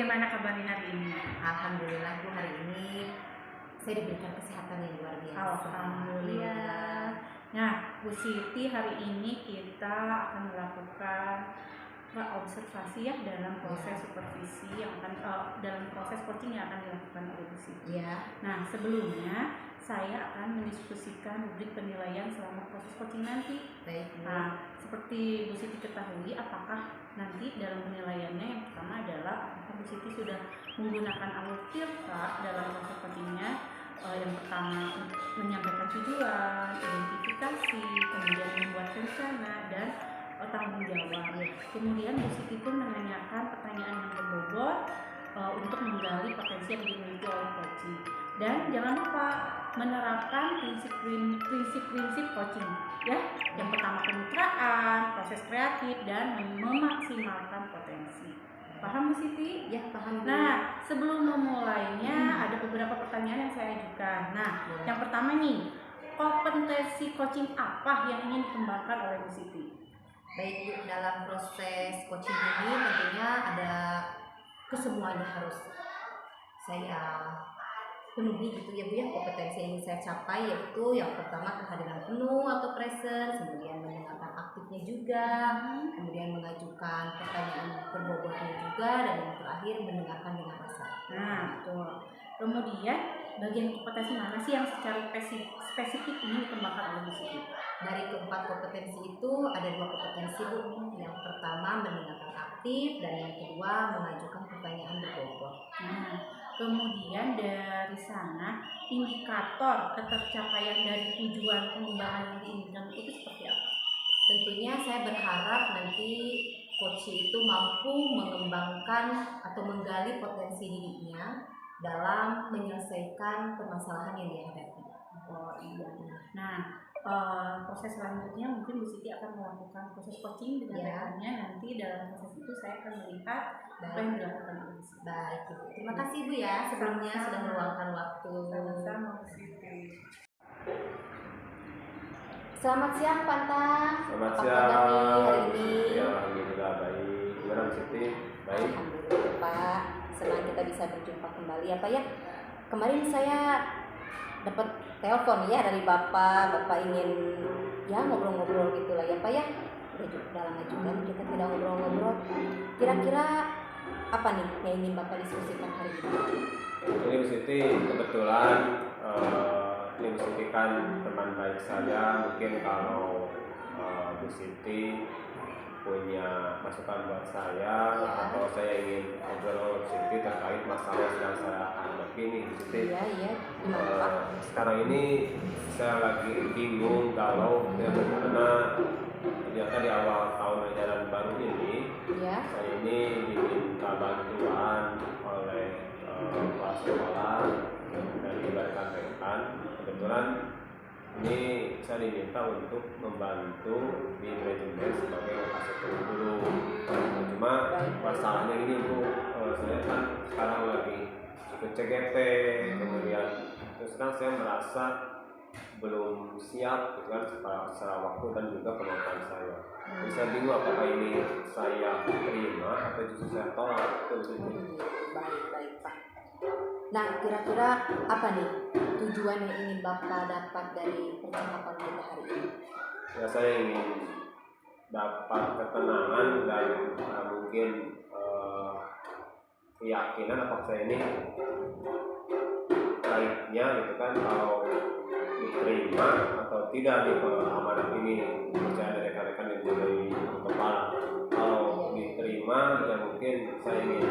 bagaimana kabarnya hari ini? Alhamdulillah Bu, hari ini saya diberikan kesehatan yang luar biasa. Alhamdulillah. Nah, Bu Siti, hari ini kita akan melakukan observasi ya dalam proses supervisi yang akan dalam proses coaching yang akan dilakukan oleh Bu Siti. Ya. Nah, sebelumnya saya akan mendiskusikan rubrik penilaian selama proses coaching nanti. Baik, Bu. Nah, seperti Bu Siti ketahui, apakah nanti dalam penilaiannya yang pertama adalah apakah Bu Siti sudah menggunakan alur filter dalam proses coachingnya. Yang pertama menyampaikan tujuan, identifikasi, kemudian membuat rencana dan tanggung jawab. Kemudian Bu Siti pun menanyakan pertanyaan yang berbobot untuk menggali potensi yang dimiliki oleh coaching. Dan jangan lupa menerapkan prinsip-prinsip coaching ya. Yang pertama kemitraan, proses kreatif dan memaksimalkan potensi. Paham Bu Siti? Ya, paham. Nah, sebelum memulainya ada beberapa pertanyaan yang saya ajukan. Nah, yang pertama nih, kompetensi coaching apa yang ingin dikembangkan oleh Bu Siti? Baik Bu, dalam proses coaching ini tentunya ada kesemuanya harus saya penuhi gitu ya Bu ya. Kompetensi yang ingin saya capai yaitu yang pertama kehadiran penuh atau presence, kemudian mendengarkan aktifnya juga, kemudian mengajukan pertanyaan berbobotnya juga, dan yang terakhir mendengarkan dengan rasa. Nah, betul. Kemudian bagian kompetensi mana sih yang secara spesifik ini dikembangkan oleh Bu Siti? Dari keempat kompetensi itu ada dua kompetensi Bu. Yang pertama mendengarkan aktif dan yang kedua mengajukan pertanyaan berbobot. Nah, kemudian dari sana indikator ketercapaian dari tujuan pengembangan yang diinginkan itu seperti apa? Tentunya saya berharap nanti coach itu mampu mengembangkan atau menggali potensi dirinya dalam menyelesaikan permasalahan yang dihadapi. Oh iya. Nah, proses selanjutnya mungkin Bu Siti akan melakukan proses coaching dengan rekannya. Nanti dalam proses itu saya akan melihat apa yang dilakukan oleh Bu Siti. Baik, Bu. Terima kasih Bu ya sebelumnya sudah meluangkan waktu. Sama-sama Bu Siti. Selamat siang Panta. Selamat Apa siang. kabar nih hari ini? Ya, alhamdulillah baik. Gimana Bu Siti? Baik. Alhamdulillah Pak. Senang kita bisa berjumpa kembali ya Pak ya. Kemarin saya dapat telepon ya dari Bapak ingin ya ngobrol-ngobrol gitulah ya Pak ya. Udah lama juga kita tidak ngobrol-ngobrol. Kira-kira apa nih yang ingin Bapak diskusikan hari ini? Ini Bu Siti kebetulan ini Bu Siti kan teman baik saya. Mungkin kalau Bu Siti punya masukan buat saya atau saya ingin ngobrol Bu Siti terkait masalah yang sedang saya hadapi nih Bu Siti. Iya. Gimana Pak? Sekarang ini saya lagi bingung kalau karena ternyata di awal tahun ajaran baru ini saya ini diminta bantuan oleh kepala sekolah dan juga rekan-rekan. Kebetulan ini saya diminta untuk membantu di manajemen sebagai lokasi guru. Cuma masalahnya ini Bu, saya kan sekarang lagi ikut CGP, kemudian terus kan saya merasa belum siap gitu kan secara waktu dan juga kemampuan saya. Jadi saya bingung apakah ini saya terima atau justru saya tolak. Baik Pak. Nah, kira-kira apa nih tujuan yang ingin Bapak dapat dari percakapan kita hari ini? Ya, saya ingin dapat ketenangan dan mungkin keyakinan apakah saya ini baiknya gitu kan kalau diterima atau tidak di amanah ini. Saya ada rekan-rekan yang jadi kepala. Kalau diterima ya mungkin saya ingin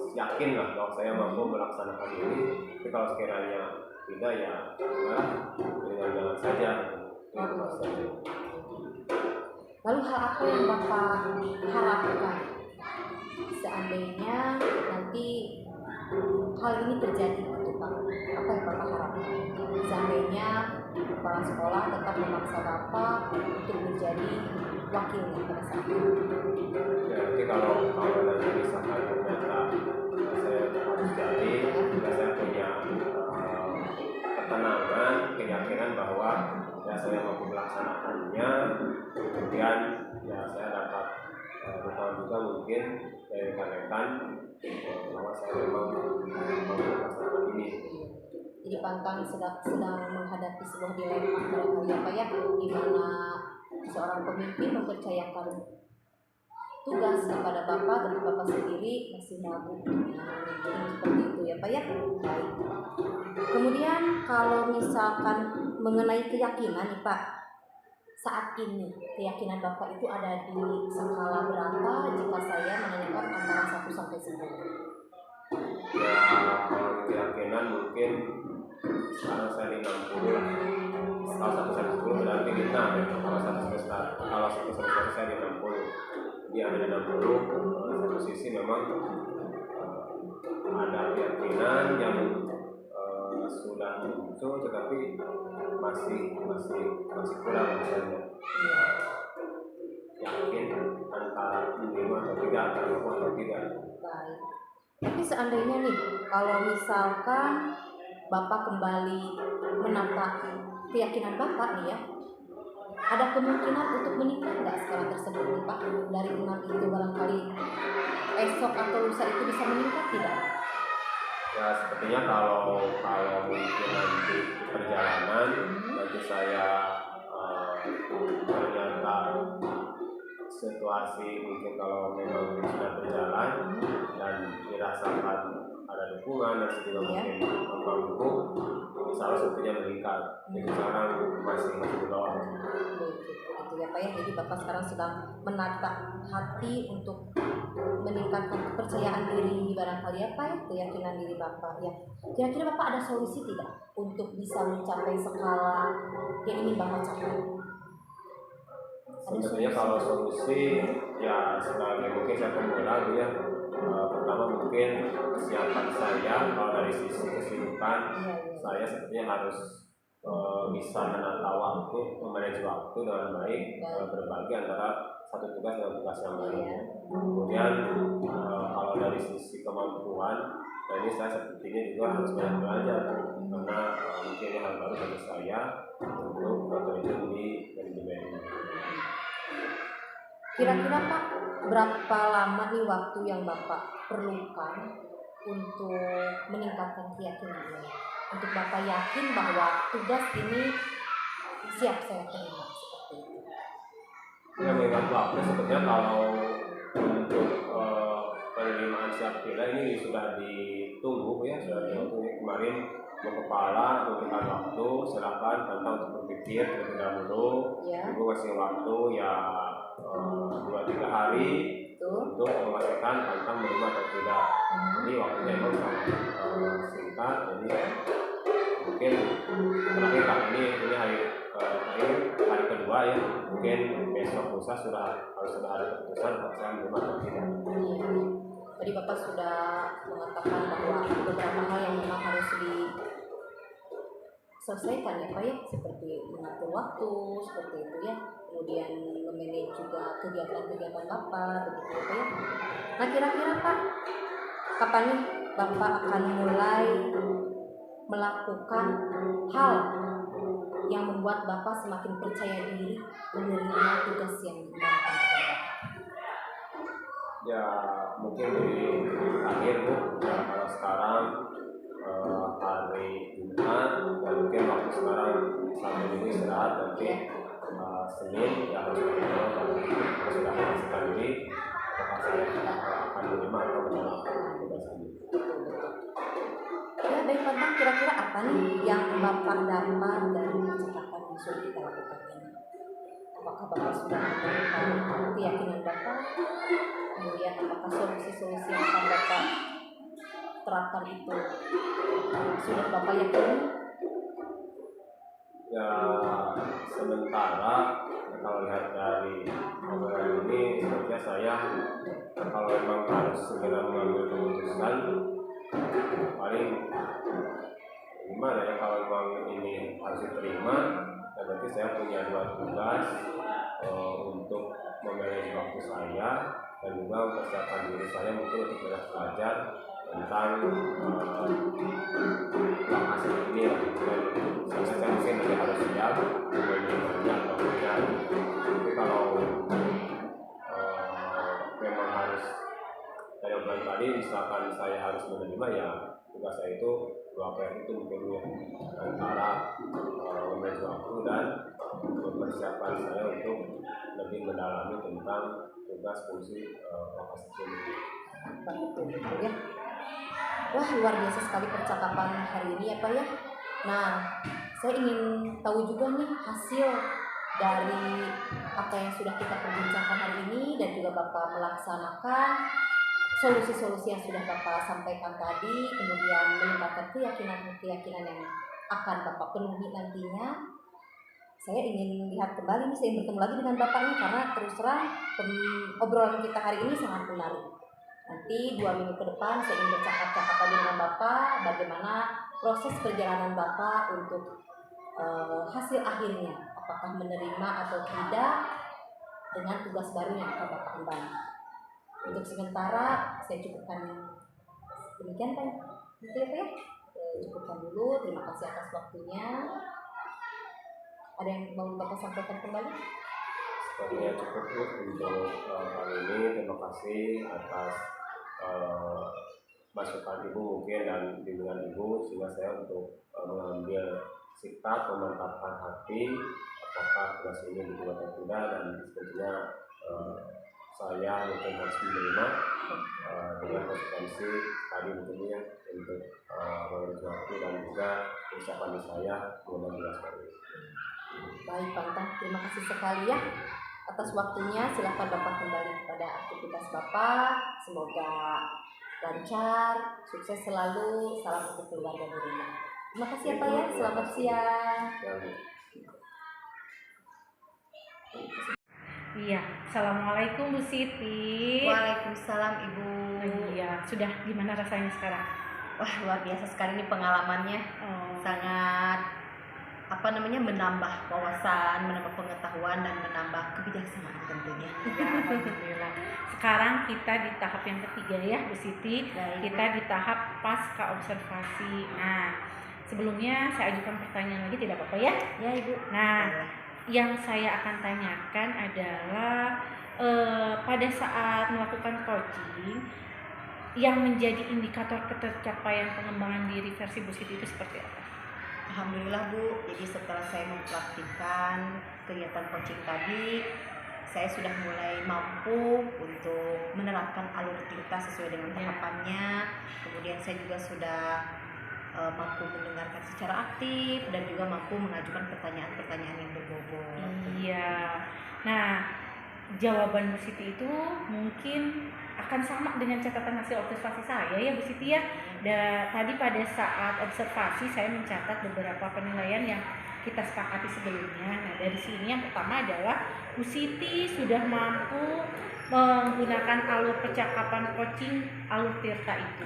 yakin lah bahwa saya mampu melaksanakan ini. Tapi kalau sekiranya tidak ya jalan saja. Lalu hal apa yang Bapak harapkan seandainya nanti hal ini terjadi gitu Pak? Apa yang Bapak harapkan? Seandainya kepala sekolah tetap memaksa Bapak untuk menjadi wakilnya pada saat itu. Ya, nanti kalau nanti misalkan ternyata saya harus jadi, juga saya punya ketenangan, keyakinan bahwa ya saya mampu melaksanakannya, kemudian ya saya dapat terutama juga mungkin dari rekan-rekan bahwa saya memang mau melaksanakan ini. Jadi pantang sedang menghadapi sebuah dilema barangkali apa ya, di mana seorang pemimpin mempercayakan tugas kepada Bapak, tapi Bapak sendiri masih ragu seperti itu ya Pak ya. Baik. Kemudian kalau misalkan mengenai keyakinan nih Pak, saat ini keyakinan Bapak itu ada di skala berapa jika saya menanyakan antara 1 sampai 10? Ya, kalau keyakinan mungkin sekarang saya di 60 lah. Kalau 1 sampai 10 berarti kita kalau 1 sampai 1 saya di 60. Jadi ada di 60. Satu sisi memang ada keyakinan yang sudah muncul tetapi masih kurang misalnya yakin antara menerima atau tidak, atau tidak. Baik. Tapi seandainya nih, kalau misalkan Bapak kembali menata keyakinan Bapak nih ya, ada kemungkinan untuk menikah nggak sekarang tersebut nih Pak? Dari 6 itu barangkali esok atau lusa itu bisa menikah tidak? Ya sepertinya kalau mungkin nanti di perjalanan nanti saya ternyata situasi mungkin kalau memang sudah berjalan dan dirasakan ada dukungan dan juga mungkin mampu, insya Allah sepertinya meningkat. Jadi sekarang masih di bawah. Itu ya Pak ya. Jadi Bapak sekarang sedang menata hati untuk meningkatkan kepercayaan diri barangkali apa ya, keyakinan diri Bapak ya. Kira-kira Bapak ada solusi tidak untuk bisa mencapai skala yang ingin Bapak capai? Sebenarnya kalau solusi ya sebagai mungkin saya pemula ya, pertama mungkin kesiapan saya kalau dari sisi kesibukan saya sepertinya harus bisa menata waktu, memanage waktu dengan baik, berbagi antara satu tugas dengan tugas yang lain. Kemudian kalau dari sisi kemampuan, nah ini saya sepertinya juga harus banyak belajar karena mungkin ini hal baru bagi saya untuk terjun di manajemen. Kira-kira Pak, berapa lama nih waktu yang Bapak perlukan untuk meningkatkan keyakinan ini? Untuk Bapak yakin bahwa tugas ini siap saya terima seperti itu. Ya mengingat waktu sebetulnya kalau untuk penerimaan siap tidak ini sudah ditunggu ya, sudah ditunggu kemarin mau kepala memberikan waktu, silakan Tante untuk berpikir terlebih dahulu. Ibu kasih waktu ya 2-3 hari untuk memastikan Tante menerima atau tidak. Jadi waktunya memang sangat singkat, jadi mungkin terakhir kali ini hari kedua ya, mungkin besok lusa harus sudah ada keputusan kalau saya menerima atau tidak. Tadi Bapak sudah mengatakan bahwa beberapa hal yang memang harus diselesaikan ya Pak ya, seperti mengatur waktu seperti itu ya, kemudian memanage juga kegiatan-kegiatan Bapak begitu ya Pak ya. Nah kira-kira Pak, kapan nih Bapak akan mulai melakukan hal yang membuat Bapak semakin percaya diri menerima tugas yang diberikan kepada Bapak? Ya mungkin di akhir Bu, kalau sekarang hari Jumat dan mungkin waktu sekarang sampai ini istirahat, nanti Senin ya harus sudah memastikan diri apakah saya akan menerima atau menolak tugas ini. Ya baik Pak, kira-kira apa nih yang Bapak dapat dari percakapan yang sudah kita lakukan ini? Apakah Bapak sudah menemukan keyakinan Bapak? Kemudian apakah solusi-solusi yang akan Bapak terapkan itu sudah Bapak yakini? Ya sementara kalau lihat dari obrolan ini sebenarnya saya kalau memang harus segera mengambil keputusan paling gimana ya, kalau memang ini harus diterima ya berarti saya punya 2 tugas untuk memanage waktu saya dan juga mempersiapkan diri saya mungkin untuk belajar tentang lokasi ini lah. Dan saya mungkin nanti harus siap menerima atau tidak. Tapi kalau saya bilang tadi, misalkan saya harus menerima, ya tugas saya itu dua PR itu mungkin ya, antara memanage waktu dan mempersiapkan saya untuk lebih mendalami tentang tugas fungsi lokasi ini. Betul ya. Wah, luar biasa sekali percakapan hari ini ya Pak ya. Nah, saya ingin tahu juga nih hasil dari apa yang sudah kita perbincangkan hari ini dan juga Bapak melaksanakan solusi-solusi yang sudah Bapak sampaikan tadi, kemudian meningkatkan keyakinan yang akan Bapak penuhi nantinya. Saya ingin lihat kembali nih, saya ingin bertemu lagi dengan Bapak nih, karena terus terang obrolan kita hari ini sangat menarik. Nanti 2 minggu ke depan saya ingin bercakap-cakap lagi dengan Bapak bagaimana proses perjalanan Bapak untuk hasil akhirnya, apakah menerima atau tidak dengan tugas baru yang akan Bapak emban. Untuk sementara saya cukupkan demikian Pak. Gitu ya Pak ya. Cukupkan dulu. Terima kasih atas waktunya. Ada yang mau Bapak sampaikan kembali? Sepertinya cukup untuk kali ini. Terima kasih atas masukan Ibu mungkin dan bimbingan Ibu, sehingga saya untuk mengambil sikap, memantapkan hati apakah tugas ini dibuat atau tidak, dan sepertinya saya mungkin harus menerima dengan konsekuensi tadi tentunya untuk mengambil waktu dan juga ucapan saya mengenai tugas baru. Baik Pak Utang, terima kasih sekali ya atas waktunya. Silakan Bapak kembali kepada aktivitas Bapak. Semoga lancar, sukses selalu. Salam untuk keluarga di rumah. Terima kasih ya Pak ya. Selamat siang. Iya, assalamualaikum Bu Siti. Waalaikumsalam Ibu. Iya, sudah gimana rasanya sekarang? Wah, luar biasa sekali ini pengalamannya. Sangat menambah wawasan, menambah pengetahuan, dan menambah kebijaksanaan tentunya. Ya, alhamdulillah. Sekarang kita di tahap yang ketiga ya Bu Siti. Kita di tahap pasca observasi. Nah, sebelumnya saya ajukan pertanyaan lagi, tidak apa-apa ya? Ya Ibu. Nah, yang saya akan tanyakan adalah pada saat melakukan coaching, yang menjadi indikator ketercapaian pengembangan diri versi Bu Siti itu seperti apa? Alhamdulillah Bu, jadi setelah saya mempraktikkan kegiatan coaching tadi, saya sudah mulai mampu untuk menerapkan alur cerita sesuai dengan tahapannya. Kemudian saya juga sudah mampu mendengarkan secara aktif dan juga mampu mengajukan pertanyaan-pertanyaan yang berbobot. Iya. Nah, jawaban Bu Siti itu mungkin akan sama dengan catatan hasil observasi saya ya Bu Siti ya. Tadi pada saat observasi saya mencatat beberapa penilaian yang kita sepakati sebelumnya. Nah, dari sini yang pertama adalah Bu Siti sudah mampu menggunakan alur percakapan coaching, alur Tirta itu.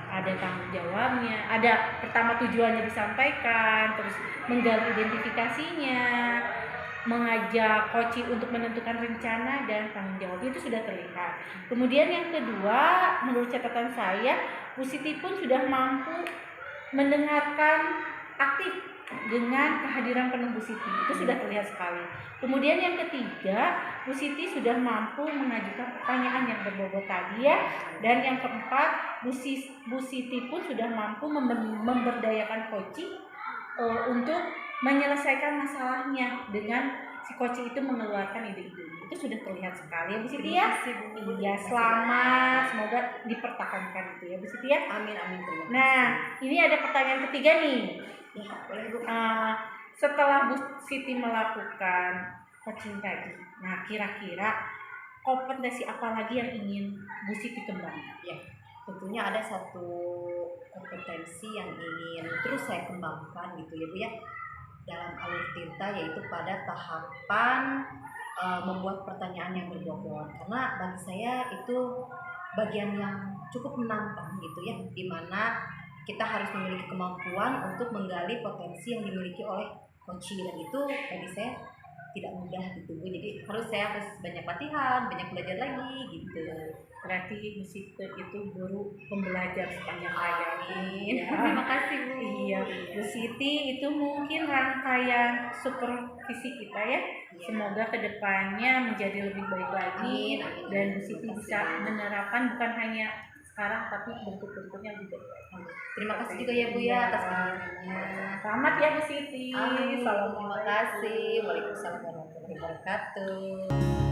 Ada tanggung jawabnya, ada pertama tujuannya disampaikan, terus menggali identifikasinya, mengajak coaching untuk menentukan rencana dan tanggung jawab, itu sudah terlihat. Kemudian yang kedua, menurut catatan saya, Bu Siti pun sudah mampu mendengarkan aktif dengan kehadiran penuh Bu Siti, itu sudah terlihat sekali. Kemudian yang ketiga, Bu Siti sudah mampu mengajukan pertanyaan yang berbobot tadi ya. Dan yang keempat, Bu Siti pun sudah mampu memberdayakan coaching untuk menyelesaikan masalahnya dengan si coaching itu mengeluarkan ide-ide. Itu sudah terlihat sekali ya Bu Siti ya. Iya, selamat, semoga dipertahankan itu ya Bu Siti ya. Amin amin. Nah, ini ada pertanyaan ketiga nih. Ya, boleh Bu. Setelah Bu Siti melakukan coaching tadi, nah kira-kira kompetensi apa lagi yang ingin Bu Siti kembangkan? Ya, tentunya ada satu kompetensi yang ingin terus saya kembangkan gitu ya Bu ya, dalam alur Tirta, yaitu pada tahapan membuat pertanyaan yang berbobot. Karena bagi saya itu bagian yang cukup menantang gitu ya, dimana kita harus memiliki kemampuan untuk menggali potensi yang dimiliki oleh coaching, dan itu bagi saya tidak mudah gitu Bu. Jadi saya harus banyak latihan, banyak belajar lagi gitu. Berarti Bu Siti itu guru pembelajar sepanjang hayat. Terima kasih Bu. Iya, Bu Siti itu mungkin rangkaian supervisi kita ya. Semoga kedepannya menjadi lebih baik lagi. Amin. Dan Bu Siti bisa menerapkan bukan hanya sekarang, tapi bentuk-bentuknya juga. Terima kasih juga ya Bu ya atas bimbingannya. Selamat ya Bu Siti. Terima kasih. Waalaikumsalam warahmatullahi wabarakatuh.